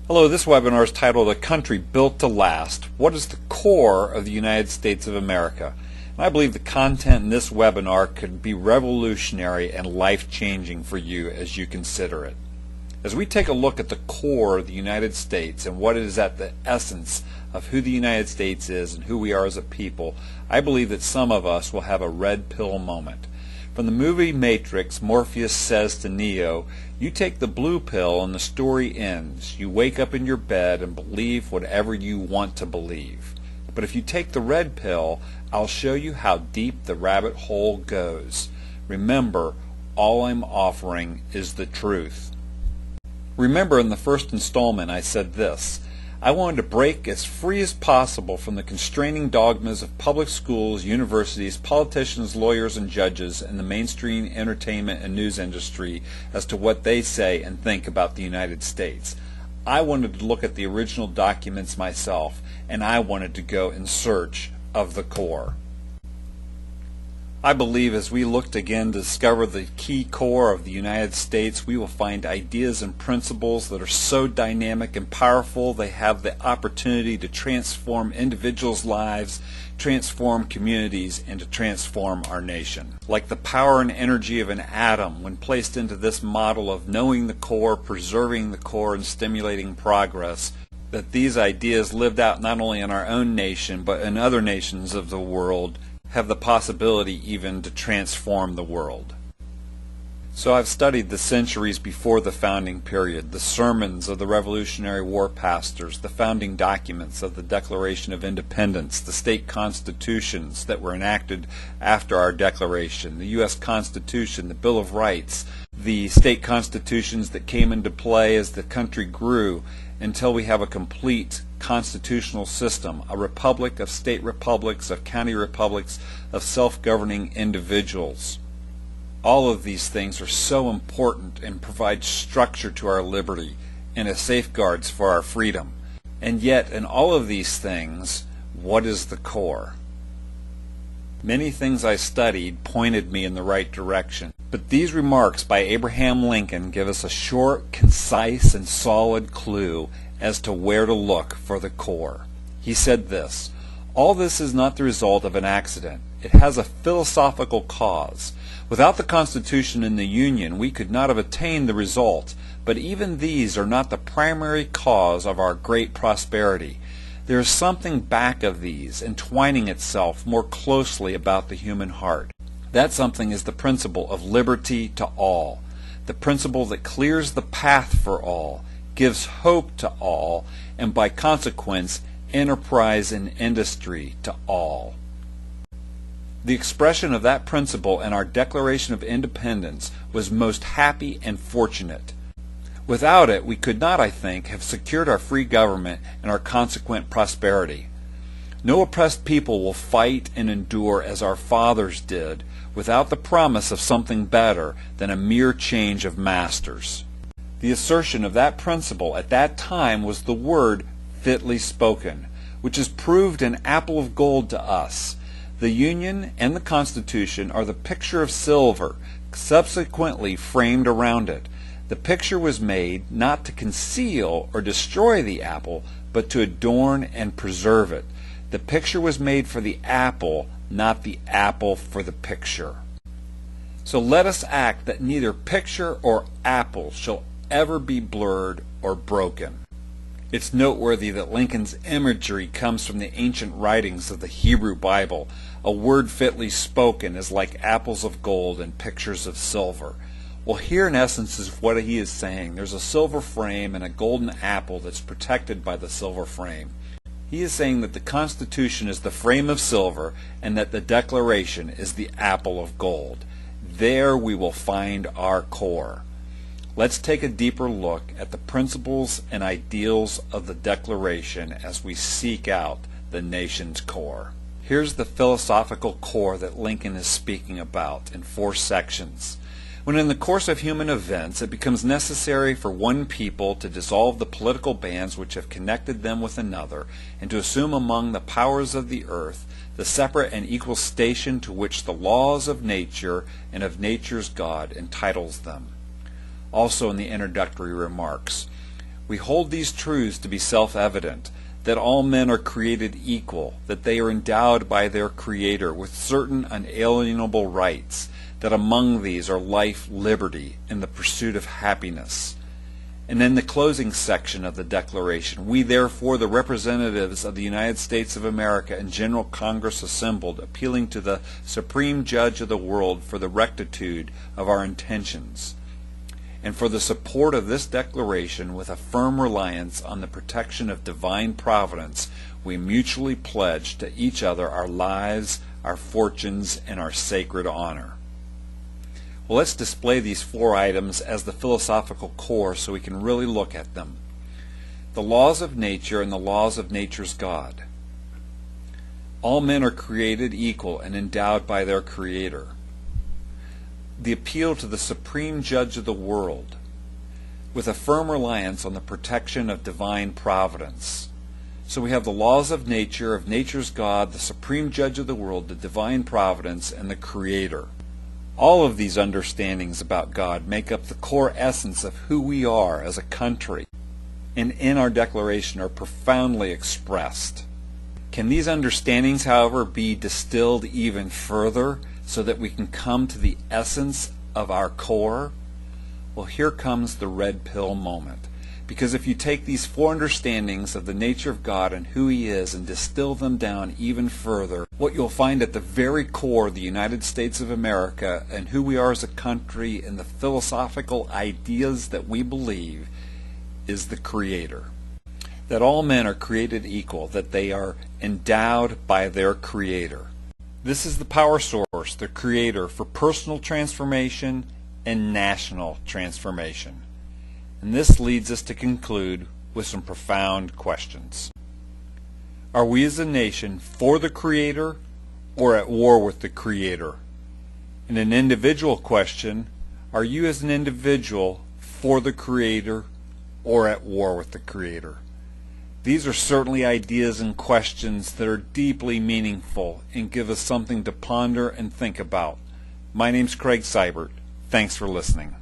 Hello, this webinar is titled A Country Built to Last. What is the core of the United States of America? And I believe the content in this webinar could be revolutionary and life-changing for you as you consider it. As we take a look at the core of the United States and what is at the essence of who the United States is and who we are as a people, I believe that some of us will have a red pill moment. From the movie Matrix, Morpheus says to Neo, "You take the blue pill and the story ends. You wake up in your bed and believe whatever you want to believe. But if you take the red pill, I'll show you how deep the rabbit hole goes. Remember, all I'm offering is the truth." Remember, in the first installment I said this: I wanted to break as free as possible from the constraining dogmas of public schools, universities, politicians, lawyers, and judges, and the mainstream entertainment and news industry as to what they say and think about the United States. I wanted to look at the original documents myself, and I wanted to go in search of the core. I believe as we looked again to discover the key core of the United States, we will find ideas and principles that are so dynamic and powerful they have the opportunity to transform individuals' lives, transform communities, and to transform our nation. Like the power and energy of an atom, when placed into this model of knowing the core, preserving the core, and stimulating progress, that these ideas lived out not only in our own nation but in other nations of the world have the possibility even to transform the world. So I've studied the centuries before the founding period, the sermons of the Revolutionary War pastors, the founding documents of the Declaration of Independence, the state constitutions that were enacted after our Declaration, the U.S. Constitution, the Bill of Rights, the state constitutions that came into play as the country grew, until we have a complete constitutional system, a republic of state republics, of county republics, of self-governing individuals. All of these things are so important and provide structure to our liberty and as safeguards for our freedom. And yet, in all of these things, what is the core? Many things I studied pointed me in the right direction. But these remarks by Abraham Lincoln give us a short, concise, and solid clue as to where to look for the core. He said this: "All this is not the result of an accident. It has a philosophical cause. Without the Constitution and the Union, we could not have attained the result. But even these are not the primary cause of our great prosperity. There is something back of these, entwining itself more closely about the human heart. That something is the principle of liberty to all, the principle that clears the path for all, gives hope to all, and by consequence, enterprise and industry to all." The expression of that principle in our Declaration of Independence was most happy and fortunate. Without it, we could not, I think, have secured our free government and our consequent prosperity. No oppressed people will fight and endure as our fathers did without the promise of something better than a mere change of masters. The assertion of that principle at that time was the word "fitly spoken," which is proved an apple of gold to us. The Union and the Constitution are the picture of silver, subsequently framed around it. The picture was made not to conceal or destroy the apple, but to adorn and preserve it. The picture was made for the apple, not the apple for the picture. So let us act that neither picture or apple shall ever be blurred or broken. It's noteworthy that Lincoln's imagery comes from the ancient writings of the Hebrew Bible. A word fitly spoken is like apples of gold and pictures of silver. Well, here in essence is what he is saying. There's a silver frame and a golden apple that's protected by the silver frame. He is saying that the Constitution is the frame of silver and that the Declaration is the apple of gold. There we will find our core. Let's take a deeper look at the principles and ideals of the Declaration as we seek out the nation's core. Here's the philosophical core that Lincoln is speaking about in 4 sections. When in the course of human events it becomes necessary for one people to dissolve the political bands which have connected them with another, and to assume among the powers of the earth the separate and equal station to which the laws of nature and of nature's God entitles them. Also in the introductory remarks, We hold these truths to be self-evident, that all men are created equal, that they are endowed by their Creator with certain unalienable rights, that among these are life, liberty, and the pursuit of happiness. And in the closing section of the Declaration, we therefore, the representatives of the United States of America and General Congress assembled, appealing to the Supreme Judge of the world for the rectitude of our intentions, and for the support of this declaration with a firm reliance on the protection of divine providence, we mutually pledge to each other our lives, our fortunes, and our sacred honor. Well, let's display these 4 items as the philosophical core so we can really look at them. The laws of nature and the laws of nature's God. All men are created equal and endowed by their Creator. The appeal to the Supreme Judge of the world, with a firm reliance on the protection of divine providence. So we have the laws of nature's God, the Supreme Judge of the world, the divine providence, and the Creator. All of these understandings about God make up the core essence of who we are as a country, and in our declaration are profoundly expressed. Can these understandings, however, be distilled even further so that we can come to the essence of our core? Well, here comes the red pill moment. Because if you take these 4 understandings of the nature of God and who He is and distill them down even further, what you'll find at the very core of the United States of America and who we are as a country and the philosophical ideas that we believe is the Creator. That all men are created equal, that they are endowed by their Creator. This is the power source, the Creator, for personal transformation and national transformation. And this leads us to conclude with some profound questions. Are we as a nation for the Creator or at war with the Creator? And an individual question, are you as an individual for the Creator or at war with the Creator? These are certainly ideas and questions that are deeply meaningful and give us something to ponder and think about. My name's Craig Seibert. Thanks for listening.